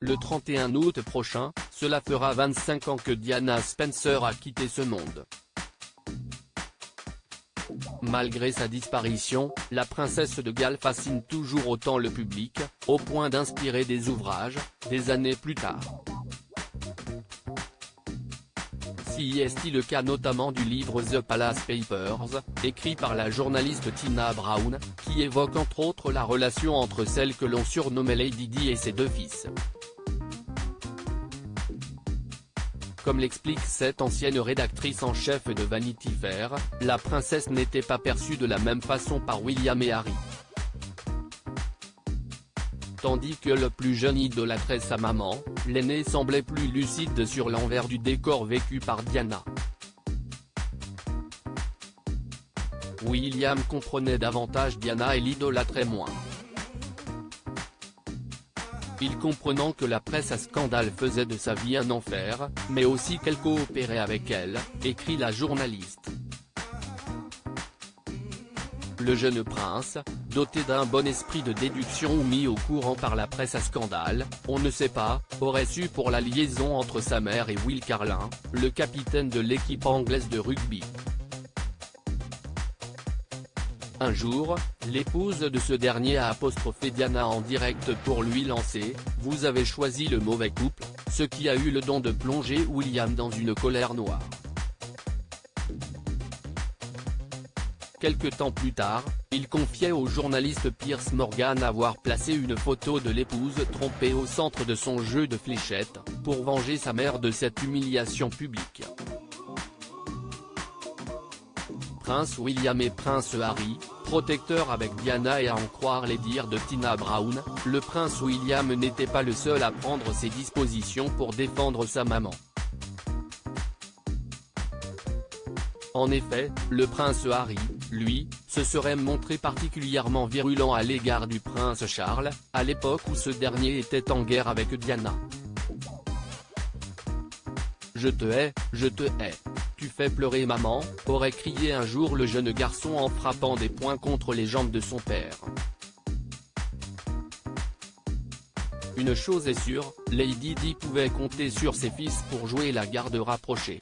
Le 31 août prochain, cela fera 25 ans que Diana Spencer a quitté ce monde. Malgré sa disparition, la princesse de Galles fascine toujours autant le public, au point d'inspirer des ouvrages, des années plus tard. Si est le cas notamment du livre The Palace Papers, écrit par la journaliste Tina Brown, qui évoque entre autres la relation entre celle que l'on surnommait Lady Di et ses deux fils. Comme l'explique cette ancienne rédactrice en chef de Vanity Fair, la princesse n'était pas perçue de la même façon par William et Harry. Tandis que le plus jeune idolâtrait sa maman, l'aîné semblait plus lucide sur l'envers du décor vécu par Diana. William comprenait davantage Diana et l'idolâtrait moins. Il comprenant que la presse à scandale faisait de sa vie un enfer, mais aussi qu'elle coopérait avec elle, écrit la journaliste. Le jeune prince, doté d'un bon esprit de déduction ou mis au courant par la presse à scandale, on ne sait pas, aurait su pour la liaison entre sa mère et Will Carlin, le capitaine de l'équipe anglaise de rugby. Un jour, l'épouse de ce dernier a apostrophé Diana en direct pour lui lancer « Vous avez choisi le mauvais couple », ce qui a eu le don de plonger William dans une colère noire. Quelque temps plus tard, il confiait au journaliste Piers Morgan avoir placé une photo de l'épouse trompée au centre de son jeu de fléchettes, pour venger sa mère de cette humiliation publique. Prince William et Prince Harry, protecteurs avec Diana et à en croire les dires de Tina Brown, le prince William n'était pas le seul à prendre ses dispositions pour défendre sa maman. En effet, le prince Harry, lui, se serait montré particulièrement virulent à l'égard du prince Charles, à l'époque où ce dernier était en guerre avec Diana. « Je te hais, tu fais pleurer maman », aurait crié un jour le jeune garçon en frappant des poings contre les jambes de son père. Une chose est sûre, Lady Di pouvait compter sur ses fils pour jouer la garde rapprochée.